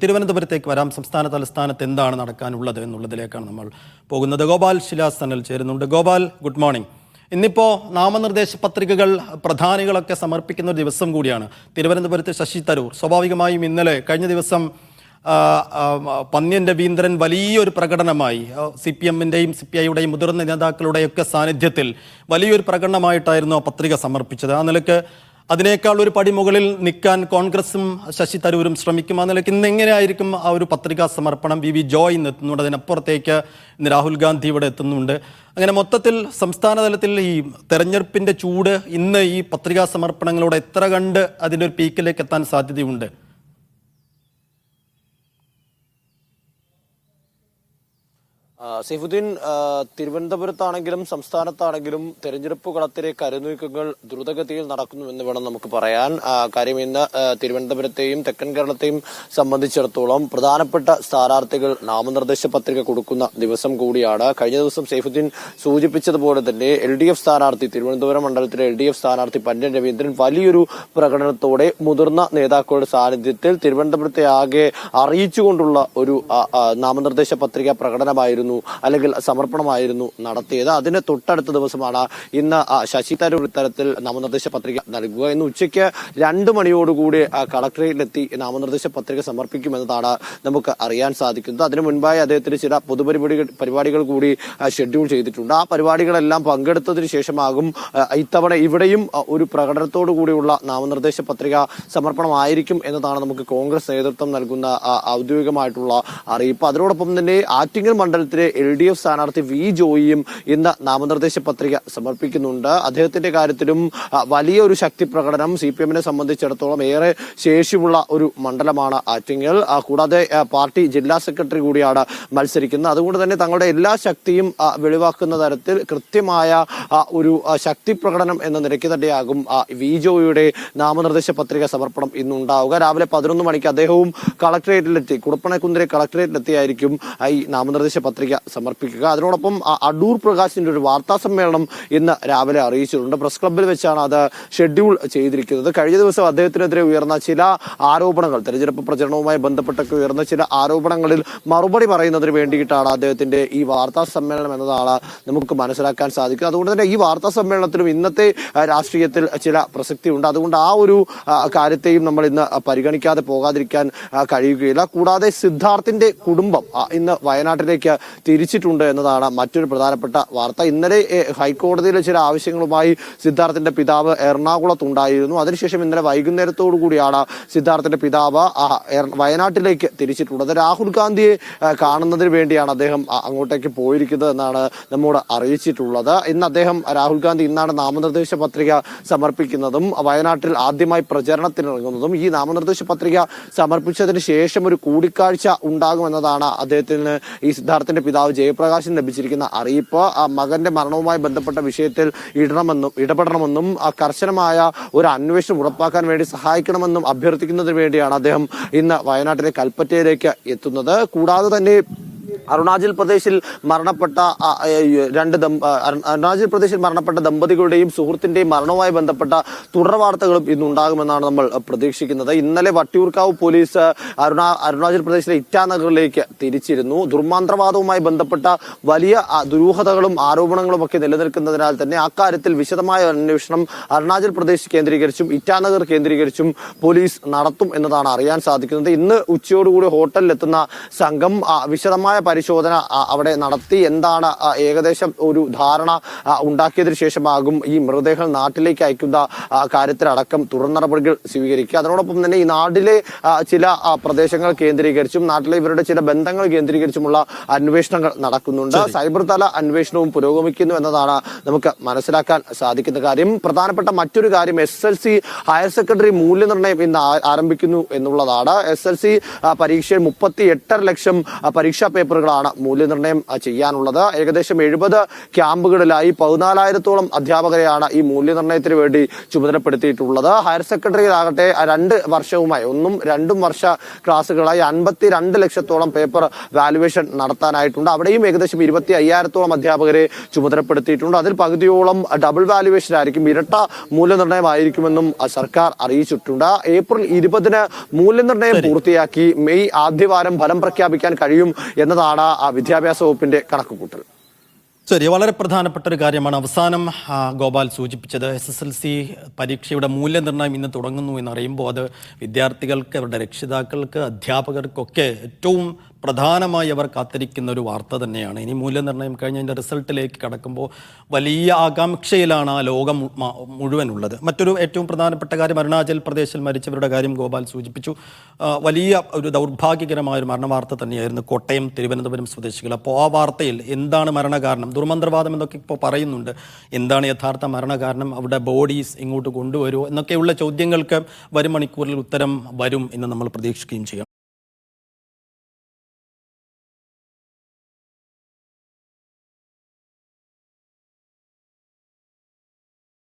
തിരുവനന്തപുരത്തേക്ക് വരാം. സംസ്ഥാന തലസ്ഥാനത്ത് എന്താണ് നടക്കാനുള്ളത് എന്നുള്ളതിലേക്കാണ് നമ്മൾ പോകുന്നത്. ഗോപാൽ ശിലാസനൽ ചേരുന്നുണ്ട്. Gopal, good morning. ഇന്നിപ്പോൾ നാമനിർദ്ദേശ പത്രികകൾ പ്രധാനികളൊക്കെ സമർപ്പിക്കുന്ന ഒരു ദിവസം കൂടിയാണ്. തിരുവനന്തപുരത്ത് ശശി തരൂർ സ്വാഭാവികമായും ഇന്നലെ കഴിഞ്ഞ ദിവസം പന്ന്യൻ രവീന്ദ്രൻ വലിയൊരു പ്രകടനമായി CPM-ൻ്റെയും CPI-യുടെയും മുതിർന്ന നേതാക്കളുടെയൊക്കെ സാന്നിധ്യത്തിൽ വലിയൊരു പ്രകടനമായിട്ടായിരുന്നു ആ പത്രിക സമർപ്പിച്ചത്. ആ നിലയ്ക്ക് അതിനേക്കാൾ ഒരു പടി മുകളിൽ നിൽക്കാൻ കോൺഗ്രസും ശശി തരൂരും ശ്രമിക്കും. ആ നിലയ്ക്ക് ഇന്ന് എങ്ങനെയായിരിക്കും ആ ഒരു പത്രികാ സമർപ്പണം? VV ജോയ് ഇന്ന് എത്തുന്നുണ്ട്, അതിനപ്പുറത്തേക്ക് ഇന്ന് രാഹുൽ ഗാന്ധി ഇവിടെ എത്തുന്നുണ്ട്. അങ്ങനെ മൊത്തത്തിൽ സംസ്ഥാന തലത്തിൽ ഈ തെരഞ്ഞെടുപ്പിൻ്റെ ചൂട് ഇന്ന് ഈ പത്രികാ സമർപ്പണങ്ങളോട് എത്ര കണ്ട് അതിൻ്റെ ഒരു പീക്കിലേക്ക് എത്താൻ സാധ്യതയുണ്ട്? സൈഫുദ്ദീൻ, തിരുവനന്തപുരത്താണെങ്കിലും സംസ്ഥാനത്താണെങ്കിലും തെരഞ്ഞെടുപ്പ് കളത്തിലെ കരുനീക്കങ്ങൾ ദ്രുതഗതിയിൽ നടക്കുന്നുവെന്ന് വേണം നമുക്ക് പറയാൻ. കാര്യം ഇന്ന് തിരുവനന്തപുരത്തെയും തെക്കൻ കേരളത്തെയും സംബന്ധിച്ചിടത്തോളം പ്രധാനപ്പെട്ട സ്ഥാനാർത്ഥികൾ നാമനിർദ്ദേശ പത്രിക കൊടുക്കുന്ന ദിവസം കൂടിയാണ്. കഴിഞ്ഞ ദിവസം സൈഫുദ്ദീൻ സൂചിപ്പിച്ചതുപോലെ തന്നെ LDF സ്ഥാനാർത്ഥി, തിരുവനന്തപുരം മണ്ഡലത്തിലെ LDF സ്ഥാനാർത്ഥി പന്ന്യൻ രവീന്ദ്രൻ വലിയൊരു പ്രകടനത്തോടെ മുതിർന്ന നേതാക്കളുടെ സാന്നിധ്യത്തിൽ തിരുവനന്തപുരത്തെ ആകെ അറിയിച്ചുകൊണ്ടുള്ള ഒരു നാമനിർദ്ദേശ പത്രിക പ്രകടനമായിരുന്നു, അല്ലെങ്കിൽ സമർപ്പണമായിരുന്നു നടത്തിയത്. അതിന് തൊട്ടടുത്ത ദിവസമാണ് ഇന്ന് ശശി തരൂർ ഇത്തരത്തിൽ നാമനിർദ്ദേശ പത്രിക നൽകുക. ഇന്ന് ഉച്ചയ്ക്ക് 2 മണിയോടുകൂടി കളക്ടറേറ്റിലെത്തി നാമനിർദ്ദേശ പത്രിക സമർപ്പിക്കുമെന്നതാണ് നമുക്ക് അറിയാൻ സാധിക്കുന്നത്. അതിനു മുൻപായി അദ്ദേഹത്തിന് ചില പൊതുപരിപാടികൾ കൂടി ഷെഡ്യൂൾ ചെയ്തിട്ടുണ്ട്. ആ പരിപാടികളെല്ലാം പങ്കെടുത്തതിന് ശേഷമാകും ഇത്തവണ ഇവിടെയും ഒരു പ്രകടനത്തോടു കൂടിയുള്ള നാമനിർദ്ദേശ പത്രിക സമർപ്പണമായിരിക്കും എന്നതാണ് നമുക്ക് കോൺഗ്രസ് നേതൃത്വം നൽകുന്ന ഔദ്യോഗികമായിട്ടുള്ള അറിയിപ്പ്. അതിനോടൊപ്പം തന്നെ ആറ്റിങ്ങൽ മണ്ഡലത്തിലെ LDF സ്ഥാനാർത്ഥി VV ജോയിയും ഇന്ന് നാമനിർദ്ദേശ പത്രിക സമർപ്പിക്കുന്നുണ്ട്. അദ്ദേഹത്തിന്റെ കാര്യത്തിലും വലിയൊരു ശക്തി പ്രകടനം CPM-നെ സംബന്ധിച്ചിടത്തോളം ഏറെ ശേഷിയുള്ള ഒരു മണ്ഡലമാണ് ആറ്റിങ്ങൽ. കൂടാതെ പാർട്ടി ജില്ലാ സെക്രട്ടറി കൂടിയാണ് മത്സരിക്കുന്നത്. അതുകൊണ്ട് തന്നെ തങ്ങളുടെ എല്ലാ ശക്തിയും വെളിവാക്കുന്ന തരത്തിൽ കൃത്യമായ ഒരു ശക്തി പ്രകടനം എന്ന നിലയ്ക്ക് തന്നെയാകും VV ജോയിയുടെ നാമനിർദ്ദേശ പത്രിക സമർപ്പണം ഇന്നുണ്ടാവുക. രാവിലെ 11 മണിക്ക് അദ്ദേഹവും കളക്ടറേറ്റിലെത്തി, കുടപ്പനക്കുന്നിലെ കളക്ടറേറ്റിലെത്തിയായിരിക്കും ഈ നാമനിർദ്ദേശ പത്രിക സമർപ്പിക്കുക. അതിനോടൊപ്പം അടൂർ പ്രകാശിന്റെ ഒരു വാർത്താ സമ്മേളനം ഇന്ന് രാവിലെ അറിയിച്ചിട്ടുണ്ട്. പ്രസ് ക്ലബ്ബിൽ വെച്ചാണ് അത് ഷെഡ്യൂൾ ചെയ്തിരിക്കുന്നത്. കഴിഞ്ഞ ദിവസം അദ്ദേഹത്തിനെതിരെ ഉയർന്ന ചില ആരോപണങ്ങൾ, തെരഞ്ഞെടുപ്പ് പ്രചരണവുമായി ബന്ധപ്പെട്ടൊക്കെ ഉയർന്ന ചില ആരോപണങ്ങളിൽ മറുപടി പറയുന്നതിന് വേണ്ടിയിട്ടാണ് അദ്ദേഹത്തിന്റെ ഈ വാർത്താ സമ്മേളനം എന്നതാണ് നമുക്ക് മനസ്സിലാക്കാൻ സാധിക്കുന്നത്. അതുകൊണ്ട് തന്നെ ഈ വാർത്താ സമ്മേളനത്തിലും ഇന്നത്തെ രാഷ്ട്രീയത്തിൽ ചില പ്രസക്തിയുണ്ട്. അതുകൊണ്ട് ആ ഒരു കാര്യത്തെയും നമ്മൾ ഇന്ന് പരിഗണിക്കാതെ പോകാതിരിക്കാൻ കഴിയുകയില്ല. കൂടാതെ സിദ്ധാർത്ഥിന്റെ കുടുംബം ഇന്ന് വയനാട്ടിലേക്ക് തിരിച്ചിട്ടുണ്ട് എന്നതാണ് മറ്റൊരു പ്രധാനപ്പെട്ട വാർത്ത. ഇന്നലെ ഹൈക്കോടതിയിലെ ചില ആവശ്യങ്ങളുമായി സിദ്ധാർത്ഥിന്റെ പിതാവ് എറണാകുളത്തുണ്ടായിരുന്നു. അതിനുശേഷം ഇന്നലെ വൈകുന്നേരത്തോടു കൂടിയാണ് സിദ്ധാർത്ഥിന്റെ പിതാവ് വയനാട്ടിലേക്ക് തിരിച്ചിട്ടുള്ളത്. രാഹുൽ ഗാന്ധിയെ കാണുന്നതിന് വേണ്ടിയാണ് അദ്ദേഹം അങ്ങോട്ടേക്ക് പോയിരിക്കുന്നത് എന്നാണ് നമ്മോട് അറിയിച്ചിട്ടുള്ളത്. ഇന്ന് അദ്ദേഹം, രാഹുൽ ഗാന്ധി ഇന്നാണ് നാമനിർദ്ദേശ പത്രിക സമർപ്പിക്കുന്നതും വയനാട്ടിൽ ആദ്യമായി പ്രചരണത്തിനിറങ്ങുന്നതും. ഈ നാമനിർദ്ദേശ പത്രിക സമർപ്പിച്ചതിന് ശേഷം ഒരു കൂടിക്കാഴ്ച ഉണ്ടാകുമെന്നതാണ് അദ്ദേഹത്തിന് ഈ സിദ്ധാർത്ഥിന്റെ പിതാവ് ജയപ്രകാശിന് ലഭിച്ചിരിക്കുന്ന അറിയിപ്പ്. മകന്റെ മരണവുമായി ബന്ധപ്പെട്ട വിഷയത്തിൽ ഇടപെടണമെന്നും കർശനമായ ഒരു അന്വേഷണം ഉറപ്പാക്കാൻ വേണ്ടി സഹായിക്കണമെന്നും അഭ്യർത്ഥിക്കുന്നതിന് വേണ്ടിയാണ് അദ്ദേഹം ഇന്ന് വയനാട്ടിലെ കൽപ്പറ്റയിലേക്ക് എത്തുന്നത്. കൂടാതെ തന്നെ അരുണാചൽ പ്രദേശിൽ മരണപ്പെട്ട ദമ്പതികളുടെയും സുഹൃത്തിന്റെയും മരണവുമായി ബന്ധപ്പെട്ട തുടർ വാർത്തകളും ഇന്നുണ്ടാകുമെന്നാണ് നമ്മൾ പ്രതീക്ഷിക്കുന്നത്. ഇന്നലെ വട്ടിയൂർക്കാവ് പോലീസ് അരുണാചൽ പ്രദേശിലെ ഇറ്റാനഗറിലേക്ക് തിരിച്ചിരുന്നു. ദുർമാന്ത്രവാദവുമായി ബന്ധപ്പെട്ട വലിയ ദുരൂഹതകളും ആരോപണങ്ങളും ഒക്കെ നിലനിൽക്കുന്നതിനാൽ തന്നെ അക്കാര്യത്തിൽ വിശദമായ അന്വേഷണം അരുണാചൽ പ്രദേശ് കേന്ദ്രീകരിച്ചും ഇറ്റാനഗർ കേന്ദ്രീകരിച്ചും പോലീസ് നടത്തും എന്നതാണ് അറിയാൻ സാധിക്കുന്നത്. ഇന്ന് ഉച്ചയോടുകൂടി ഹോട്ടലിലെത്തുന്ന സംഘം വിശദമായ പരിശോധന അവിടെ നടത്തി എന്താണ് ഏകദേശം ഒരു ധാരണ ഉണ്ടാക്കിയതിനു ശേഷമാകും ഈ മൃതദേഹം നാട്ടിലേക്ക് അയക്കുന്ന കാര്യത്തിലടക്കം തുടർ നടപടികൾ സ്വീകരിക്കുക. അതോടൊപ്പം തന്നെ ഈ നാട്ടിലെ ചില പ്രദേശങ്ങൾ കേന്ദ്രീകരിച്ചും നാട്ടിലെ ഇവരുടെ ചില ബന്ധങ്ങൾ കേന്ദ്രീകരിച്ചുമുള്ള അന്വേഷണങ്ങൾ നടക്കുന്നുണ്ട്. സൈബർ തല അന്വേഷണവും പുരോഗമിക്കുന്നു എന്നതാണ് നമുക്ക് മനസ്സിലാക്കാൻ സാധിക്കുന്ന കാര്യം. പ്രധാനപ്പെട്ട മറ്റൊരു കാര്യം SLC ഹയർ സെക്കൻഡറി മൂല്യനിർണ്ണയം ഇന്ന് ആരംഭിക്കുന്നു എന്നുള്ളതാണ്. SLC പരീക്ഷയിൽ 38.5 ലക്ഷം പരീക്ഷാ പേപ്പറുകൾ പേപ്പറുകളാണ് മൂല്യനിർണ്ണയം ചെയ്യാനുള്ളത്. ഏകദേശം 70 ക്യാമ്പുകളിലായി 14,000-ഓളം അധ്യാപകരെയാണ് ഈ മൂല്യനിർണ്ണയത്തിന് വേണ്ടി ചുമതലപ്പെടുത്തിയിട്ടുള്ളത്. ഹയർ സെക്കൻഡറിയിലാകട്ടെ 2 വർഷവുമായി 1ഉം 2ഉം വർഷ ക്ലാസ്സുകളായി 52 ലക്ഷത്തോളം പേപ്പർ വാലുവേഷൻ നടത്താനായിട്ടുണ്ട്. അവിടെയും ഏകദേശം 25,000-ഓളം അധ്യാപകരെ ചുമതലപ്പെടുത്തിയിട്ടുണ്ട്. അതിൽ പകുതിയോളം ഡബിൾ വാലുവേഷൻ ആയിരിക്കും, ഇരട്ട മൂല്യനിർണ്ണയമായിരിക്കുമെന്നും സർക്കാർ അറിയിച്ചിട്ടുണ്ട്. ഏപ്രിൽ 20-ന് മൂല്യനിർണ്ണയം പൂർത്തിയാക്കി മെയ് ആദ്യവാരം ഫലം പ്രഖ്യാപിക്കാൻ കഴിയും എന്നതാണ് വിദ്യാഭ്യാസ വകുപ്പിന്റെ കണക്കുകൂട്ടൽ. ശരി, വളരെ പ്രധാനപ്പെട്ട ഒരു കാര്യമാണ് അവസാനം ഗോപാൽ സൂചിപ്പിച്ചത്. SSLC പരീക്ഷയുടെ മൂല്യനിർണ്ണയം ഇന്ന് തുടങ്ങുന്നു എന്നറിയുമ്പോൾ അത് വിദ്യാർത്ഥികൾക്ക്, അവരുടെ രക്ഷിതാക്കൾക്ക്, അധ്യാപകർക്കൊക്കെ ഏറ്റവും പ്രധാനമായി അവർ കാത്തിരിക്കുന്ന ഒരു വാർത്ത തന്നെയാണ്. ഇനി മൂല്യനിർണ്ണയം കഴിഞ്ഞ് അതിൻ്റെ റിസൾട്ടിലേക്ക് കടക്കുമ്പോൾ വലിയ ആകാംക്ഷയിലാണ് ആ ലോകം മുഴുവനുള്ളത്. മറ്റൊരു ഏറ്റവും പ്രധാനപ്പെട്ട കാര്യം, അരുണാചൽ പ്രദേശിൽ മരിച്ചവരുടെ കാര്യം ഗോപാൽ സൂചിപ്പിച്ചു. വലിയ ഒരു ദൗർഭാഗ്യകരമായ ഒരു മരണവാർത്ത തന്നെയായിരുന്നു കോട്ടയം, തിരുവനന്തപുരം സ്വദേശികൾ. അപ്പോൾ ആ വാർത്തയിൽ എന്താണ് മരണകാരണം, ദുർമന്ത്രവാദം എന്നൊക്കെ ഇപ്പോൾ പറയുന്നുണ്ട്, എന്താണ് യഥാർത്ഥ മരണകാരണം, അവിടെ ബോഡീസ് ഇങ്ങോട്ട് കൊണ്ടുവരുമോ എന്നൊക്കെയുള്ള ചോദ്യങ്ങൾക്ക് വരും മണിക്കൂറിൽ ഉത്തരം വരും എന്ന് നമ്മൾ പ്രതീക്ഷിക്കുകയും ചെയ്യാം.